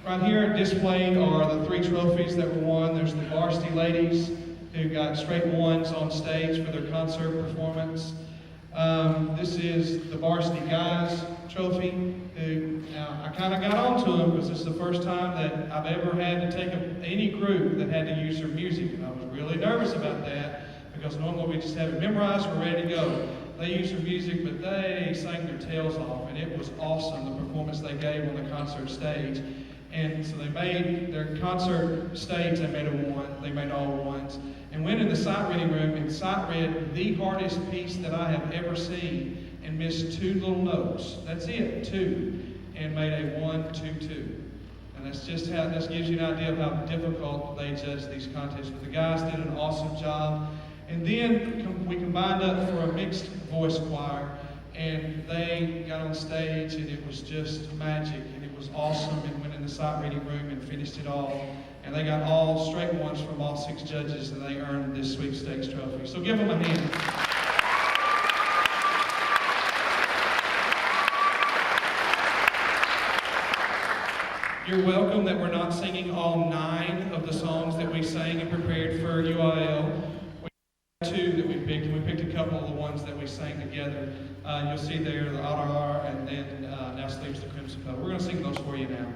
Right here displayed are the 3 trophies that were won. There's the varsity ladies who got straight ones on stage for their concert performance. This is the varsity guys trophy. Now, I kind of got onto them because this is the first time that I've ever had to take any group that had to use their music, and I was really nervous about that because normally we just have it memorized, we're ready to go. They used their music, but they sang their tails off, and it was awesome, the performance they gave on the concert stage. And so they made their concert stage, they made a 1, they made all 1s, and went in the sight reading room and sight read the hardest piece that I have ever seen and missed 2 little notes. That's it, 2, and made a 1, 2, 2. And that's just how, this gives you an idea of how difficult they judge these contests. But the guys did an awesome job. And then we combined up for a mixed voice choir, and they got on stage, and it was just magic, and it was awesome, and went in the sight reading room and finished it all. And they got all straight 1s from all 6 judges, and they earned this sweepstakes trophy. So give them a hand. You're welcome that we're not singing all 9 of the songs that we sang and prepared for UIL. 2 that we picked, and we picked a couple of the ones that we sang together. You'll see there the Otter and then Now Sleeps the Crimson Petal. We're going to sing those for you now.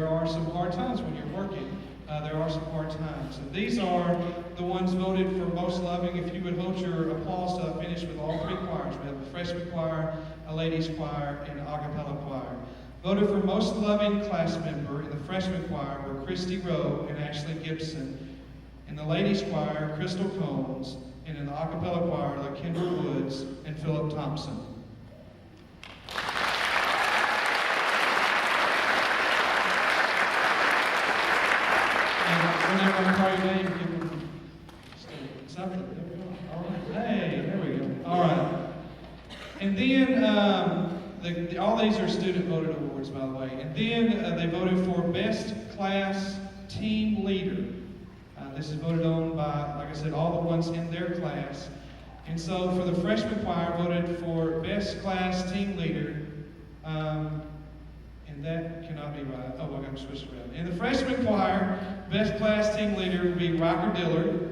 there are some hard times when you're working. There are some hard times. And these are the ones voted for most loving. If you would hold your applause till I finish with all three choirs. We have a freshman choir, a ladies choir, and an a cappella choir. Voted for most loving class member in the freshman choir were Christy Rowe and Ashley Gibson. In the ladies choir, Crystal Combs. And in the a cappella choir, Kendra Woods and Philip Thompson. Whenever I call your name, give them something. There we go. All right. Hey, there we go. All right. And then all these are student voted awards, by the way. And then they voted for best class team leader. This is voted on by, like I said, all the ones in their class. And so for the freshman choir, voted for best class team leader. And that cannot be right. Oh, I got to switch around. In the freshman choir, best class team leader would be Rocker Dillard.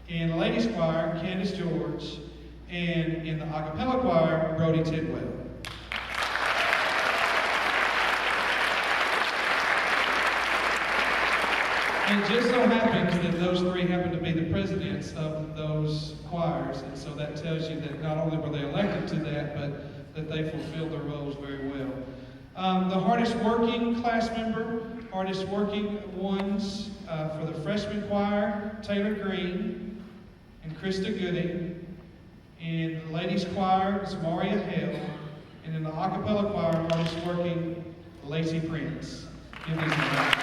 In the ladies choir, Candace George. And in the a cappella choir, Brody Tidwell. And it just so happens that those three happen to be the presidents of those choirs. And so that tells you that not only were they elected to that, but that they fulfilled their roles very well. The hardest working class member, hardest working ones for the freshman choir, Taylor Green and Krista Gooding. In the ladies choir, it's Maria Hale. And in the a cappella choir, hardest working, Lacey Prince. Give these a round.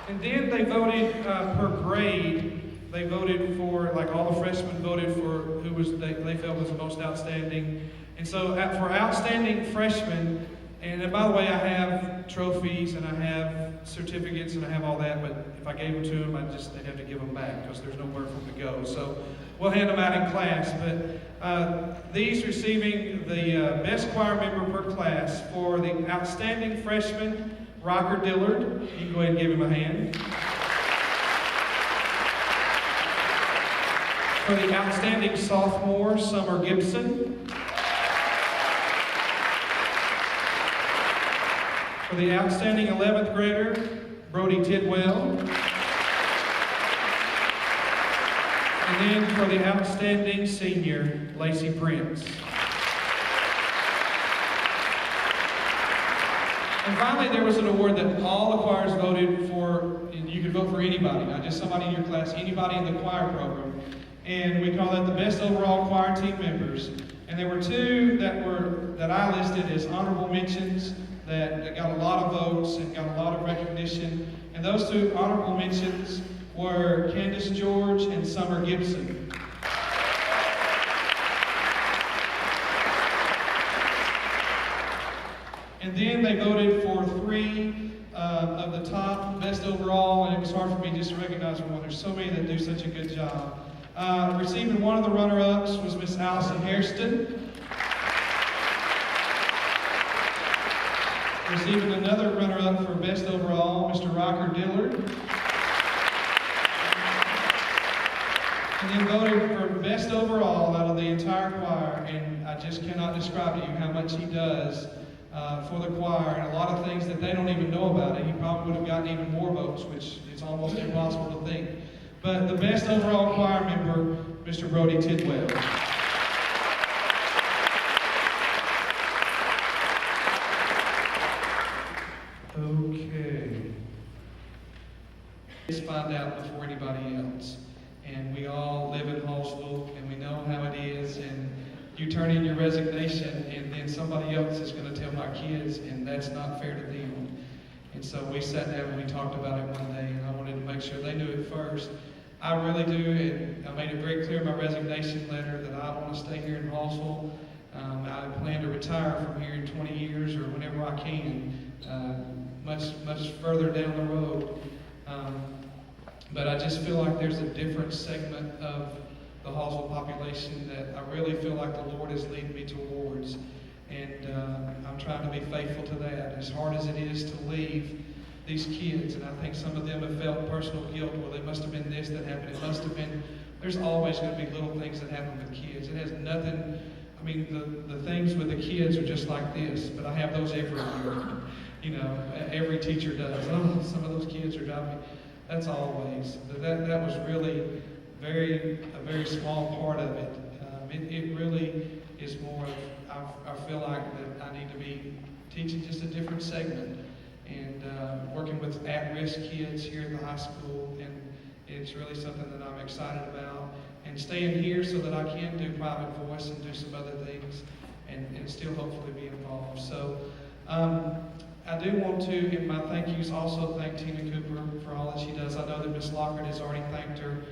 And then they voted per grade. They voted for, like all the freshmen voted for who was they felt was the most outstanding. And so for outstanding freshmen, and by the way, I have trophies and I have certificates and I have all that, but if I gave them to them, they'd have to give them back because there's nowhere for them to go. So we'll hand them out in class. But these receiving the best choir member per class for the outstanding freshman, Rocker Dillard. You can go ahead and give him a hand. For the outstanding sophomore, Summer Gibson. For the outstanding 11th grader, Brody Tidwell. And then for the outstanding senior, Lacey Prince. And finally, there was an award that all the choirs voted for, and you could vote for anybody, not just somebody in your class, anybody in the choir program. And we call that the best overall choir team members. And there were two that I listed as honorable mentions that got a lot of votes and got a lot of recognition. And those two honorable mentions were Candace George and Summer Gibson. And then they voted for three of the top best overall, and it was hard for me just to recognize one. There's so many that do such a good job. Receiving one of the runner-ups was Miss Allison Hairston. Receiving another runner-up for best overall, Mr. Rocker Dillard. And then voted for best overall out of the entire choir, and I just cannot describe to you how much he does for the choir, and a lot of things that they don't even know about it. He probably would have gotten even more votes, which is almost impossible to think. But the best overall choir member, Mr. Brody Tidwell. Okay. Let's find out before anybody else. And we all live in Hallsville, and we know how it is, and you turn in your resignation, and then somebody else is going to tell my kids, and that's not fair to them. And so we sat down and we talked about it one day, and I wanted to make sure they knew it first. I really do, and I made it very clear in my resignation letter that I want to stay here in Hallsville. I plan to retire from here in 20 years or whenever I can, much further down the road. But I just feel like there's a different segment of the Hallsville population that I really feel like the Lord is leading me towards. And I'm trying to be faithful to that. As hard as it is to leave these kids, and I think some of them have felt personal guilt. Well, it must have been this that happened. It must have been. There's always going to be little things that happen with kids. It has nothing. I mean, the things with the kids are just like this, but I have those every year. You know, every teacher does. Oh, some of those kids are driving me. That's always. That was really a very small part of it. It really is more of, I feel like that I need to be teaching just a different segment and working with at-risk kids here at the high school, and it's really something that I'm excited about. And staying here so that I can do private voice and do some other things and still hopefully be involved. So I do want to, in my thank yous, also thank Tina Cooper for all that she does. I know that Ms. Lockhart has already thanked her.